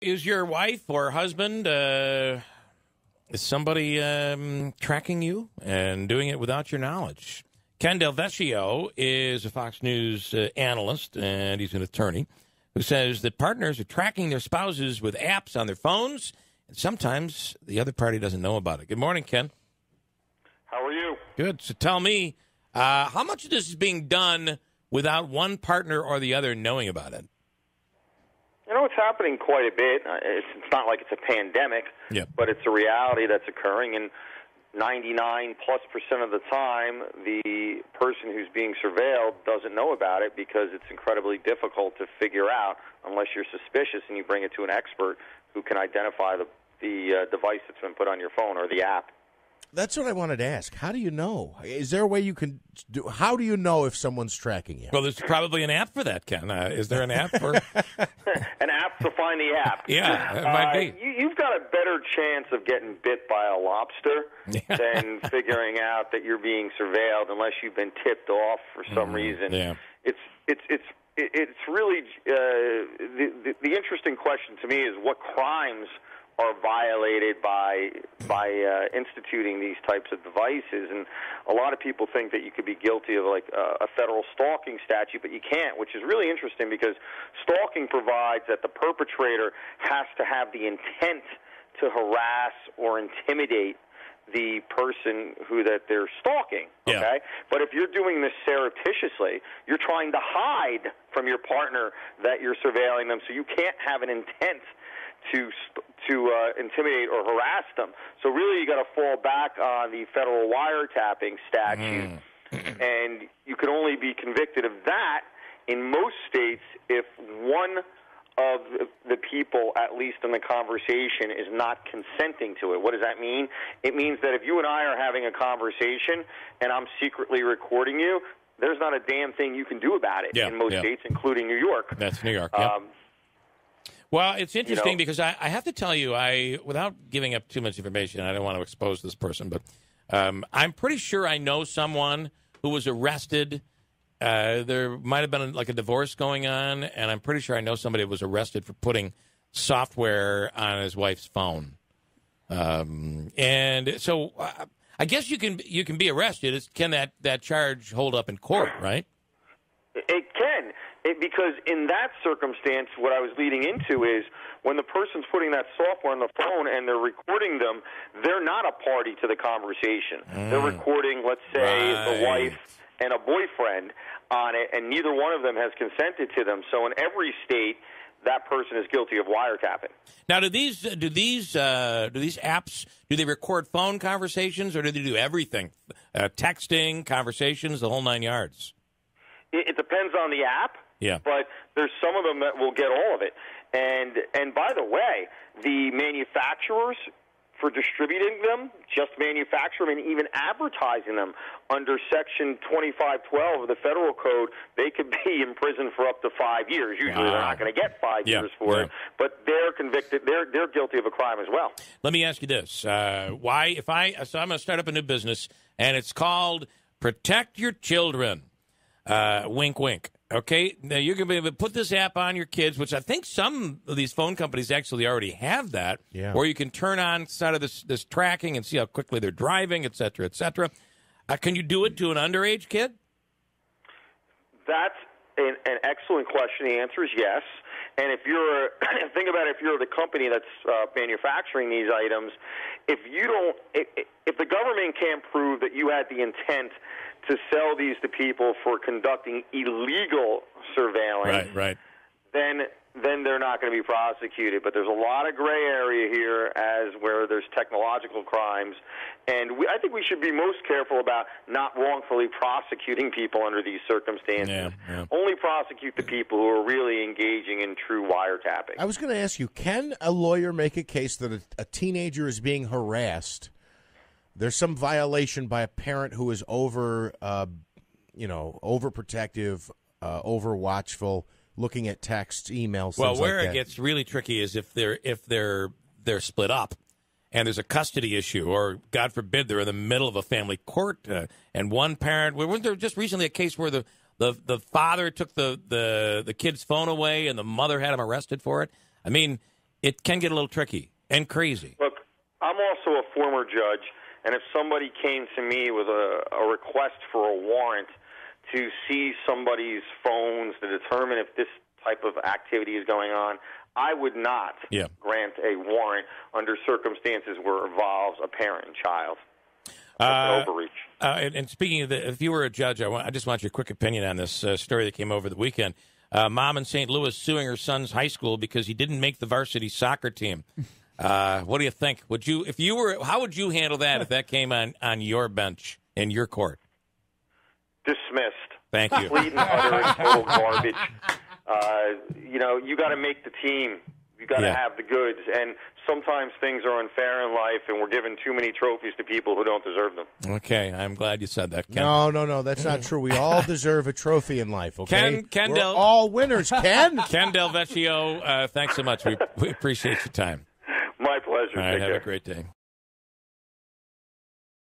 Is your wife or husband, is somebody tracking you and doing it without your knowledge? Ken Vecchio is a Fox News analyst, and he's an attorney, who says that partners are tracking their spouses with apps on their phones, and sometimes the other party doesn't know about it. Good morning, Ken. How are you? Good. So tell me, how much of this is being done without one partner or the other knowing about it? You know, it's happening quite a bit. It's not like it's a pandemic, but it's a reality that's occurring. And 99+% of the time, the person who's being surveilled doesn't know about it because it's incredibly difficult to figure out unless you're suspicious and you bring it to an expert who can identify the device that's been put on your phone or the app. That's what I wanted to ask. How do you know? Is there a way you can do? How do you know if someone's tracking you? Well, there's probably an app for that, Ken. Is there an app for an app to find the app? Yeah, it might be. You've got a better chance of getting bit by a lobster than figuring out that you're being surveilled, unless you've been tipped off for some reason. Yeah. It's really the interesting question to me is what crimes are violated by instituting these types of devices, and a lot of people think that you could be guilty of like a federal stalking statute, but you can't, which is really interesting because stalking provides that the perpetrator has to have the intent to harass or intimidate the person that they're stalking, okay? But if you're doing this surreptitiously, you're trying to hide from your partner that you're surveilling them, so you can't have an intent to intimidate or harass them. So really you got to fall back on the federal wiretapping statute, and you can only be convicted of that in most states if one of the people, at least in the conversation, is not consenting to it. What does that mean? It means that if you and I are having a conversation and I'm secretly recording you, there's not a damn thing you can do about it in most states, including New York. That's New York, Well, it's interesting because I have to tell you, without giving up too much information, I don't want to expose this person, but I'm pretty sure I know someone who was arrested. There might have been like a divorce going on, and I'm pretty sure I know somebody who was arrested for putting software on his wife's phone. And so I guess you can be arrested. Can that charge hold up in court, right? It can. Because in that circumstance, what I was leading into is when the person's putting that software on the phone and they're recording them, they're not a party to the conversation. They're recording, let's say, the wife and a boyfriend on it, and neither one of them has consented to them. So in every state, that person is guilty of wiretapping. Now, do these apps, do they record phone conversations, or do they do everything? Texting, conversations, the whole nine yards? It depends on the app. Yeah. But there's some of them that will get all of it. And by the way, the manufacturers, for distributing them, just manufacture them and even advertising them under Section 2512 of the Federal Code, they could be in prison for up to 5 years. Usually they're not going to get 5 years for it, but they're convicted. They're guilty of a crime as well. Let me ask you this. So I'm going to start up a new business, and it's called Protect Your Children. Wink, wink. Okay, now you're going to be able to put this app on your kids, which I think some of these phone companies actually already have that, where you can turn on side of this tracking and see how quickly they're driving, et cetera, et cetera. Can you do it to an underage kid? That's an excellent question. The answer is yes. And if you're think about it, if you're the company that's manufacturing these items, if the government can't prove that you had the intent to sell these to people for conducting illegal surveillance, then they're not going to be prosecuted. But there's a lot of gray area here as where there's technological crimes, and I think we should be most careful about not wrongfully prosecuting people under these circumstances. Only prosecute the people who are really engaging in true wiretapping. I was going to ask you, can a lawyer make a case that a teenager is being harassed? There's some violation by a parent who is overprotective, overwatchful, looking at texts, emails. Well, things where like it gets really tricky is if they're split up, and there's a custody issue, or God forbid they're in the middle of a family court, and one parent. Wasn't there just recently a case where the father took the kid's phone away and the mother had him arrested for it? I mean, it can get a little tricky and crazy. Look, I'm also a former judge, and if somebody came to me with a request for a warrant to see somebody's phones to determine if this type of activity is going on, I would not grant a warrant under circumstances where it involves a parent and child. That's overreach. And speaking of if you were a judge, I just want your quick opinion on this story that came over the weekend. Mom in St. Louis suing her son's high school because he didn't make the varsity soccer team. What do you think? How would you handle that if that came on your bench in your court? Dismissed. Thank you. Complete and utter and total garbage. You got to make the team. You got to have the goods. And sometimes things are unfair in life, and we're giving too many trophies to people who don't deserve them. Okay, I'm glad you said that, Ken. No, that's not true. We all deserve a trophy in life, okay? Ken we're all winners, Ken. Ken Del Vecchio, thanks so much. We appreciate your time. My pleasure. All right, Take have care. a great day.